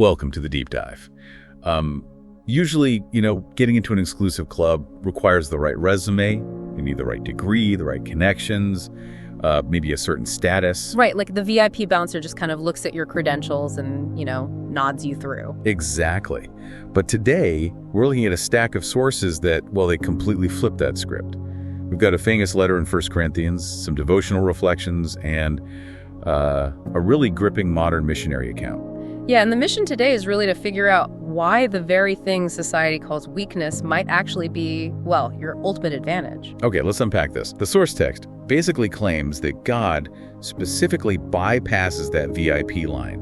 Welcome to the deep dive. Usually, getting into an exclusive club requires the right resume. You need the right degree, the right connections, maybe a certain status. Right, like the VIP bouncer just kind of looks at your credentials and, nods you through. Exactly. But today, we're looking at a stack of sources that, well, they completely flip that script. We've got a famous letter in 1 Corinthians, some devotional reflections, and a really gripping modern missionary account. Yeah, and the mission today is really to figure out why the very thing society calls weakness might actually be, well, your ultimate advantage. Okay, let's unpack this. The source text basically claims that God specifically bypasses that VIP line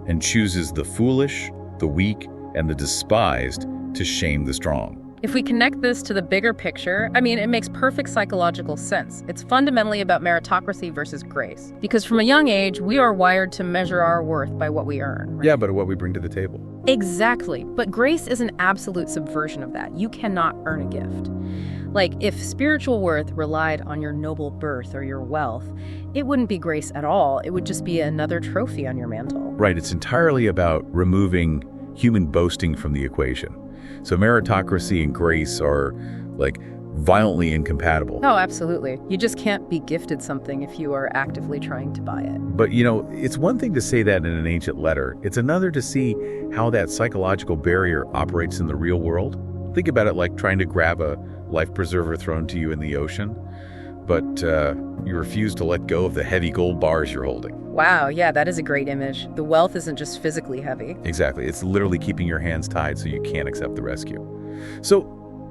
and chooses the foolish, the weak, and the despised to shame the strong. If we connect this to the bigger picture, it makes perfect psychological sense. It's fundamentally about meritocracy versus grace. Because from a young age, we are wired to measure our worth by what we earn. Right? Yeah, but what we bring to the table. Exactly. But grace is an absolute subversion of that. You cannot earn a gift. Like, if spiritual worth relied on your noble birth or your wealth, it wouldn't be grace at all. It would just be another trophy on your mantle. Right. It's entirely about removing human boasting from the equation. So meritocracy and grace are, violently incompatible. Oh, absolutely. You just can't be gifted something if you are actively trying to buy it. But, it's one thing to say that in an ancient letter. It's another to see how that psychological barrier operates in the real world. Think about it like trying to grab a life preserver thrown to you in the ocean, but you refuse to let go of the heavy gold bars you're holding. Wow, yeah, that is a great image. The wealth isn't just physically heavy. Exactly. It's literally keeping your hands tied so you can't accept the rescue. So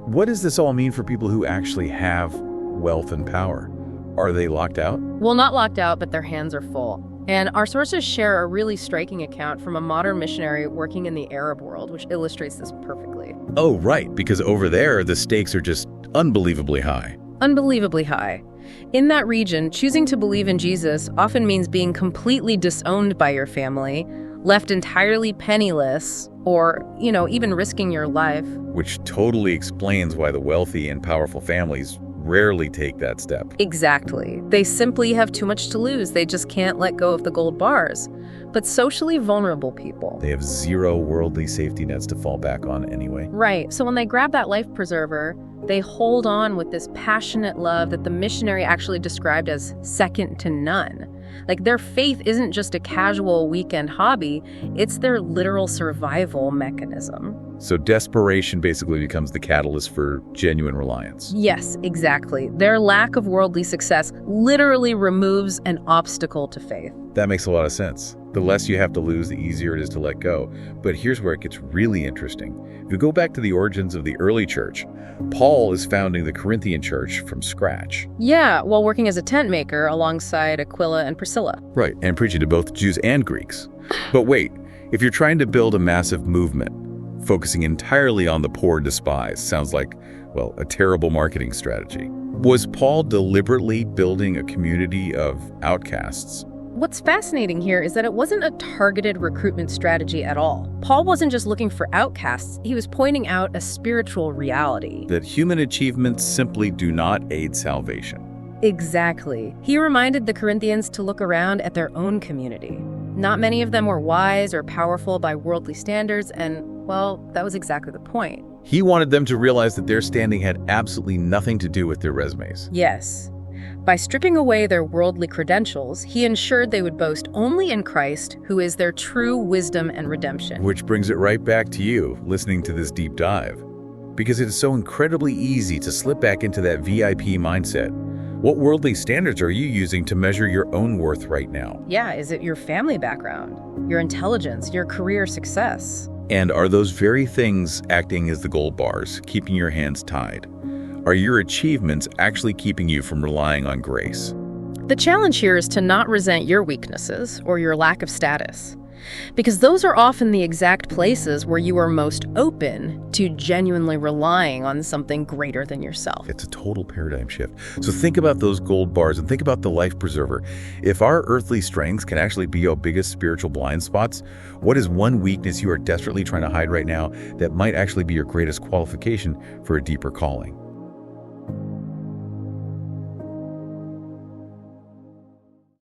what does this all mean for people who actually have wealth and power? Are they locked out? Well, not locked out, but their hands are full. And our sources share a really striking account from a modern missionary working in the Arab world, which illustrates this perfectly. Oh, right, because over there, the stakes are just unbelievably high. Unbelievably high. In that region, choosing to believe in Jesus often means being completely disowned by your family, left entirely penniless, or, even risking your life. Which totally explains why the wealthy and powerful families rarely take that step. Exactly. They simply have too much to lose. They just can't let go of the gold bars. But socially vulnerable people, they have zero worldly safety nets to fall back on anyway. Right. So when they grab that life preserver, they hold on with this passionate love that the missionary actually described as second to none. Like, their faith isn't just a casual weekend hobby, it's their literal survival mechanism. So desperation basically becomes the catalyst for genuine reliance. Yes, exactly. Their lack of worldly success literally removes an obstacle to faith. That makes a lot of sense. The less you have to lose, the easier it is to let go. But here's where it gets really interesting. If you go back to the origins of the early church, Paul is founding the Corinthian church from scratch. Yeah, while working as a tent maker alongside Aquila and Priscilla. Right, and preaching to both Jews and Greeks. But wait, if you're trying to build a massive movement, focusing entirely on the poor and despised sounds like, well, a terrible marketing strategy. Was Paul deliberately building a community of outcasts? What's fascinating here is that it wasn't a targeted recruitment strategy at all. Paul wasn't just looking for outcasts, he was pointing out a spiritual reality. That human achievements simply do not aid salvation. Exactly. He reminded the Corinthians to look around at their own community. Not many of them were wise or powerful by worldly standards, and, well, that was exactly the point. He wanted them to realize that their standing had absolutely nothing to do with their resumes. Yes. By stripping away their worldly credentials, he ensured they would boast only in Christ, who is their true wisdom and redemption. Which brings it right back to you, listening to this deep dive. Because it is so incredibly easy to slip back into that VIP mindset. What worldly standards are you using to measure your own worth right now? Yeah, is it your family background, your intelligence, your career success? And are those very things acting as the gold bars, keeping your hands tied? Are your achievements actually keeping you from relying on grace? The challenge here is to not resent your weaknesses or your lack of status, because those are often the exact places where you are most open to genuinely relying on something greater than yourself. It's a total paradigm shift. So think about those gold bars and think about the life preserver. If our earthly strengths can actually be our biggest spiritual blind spots, what is one weakness you are desperately trying to hide right now that might actually be your greatest qualification for a deeper calling?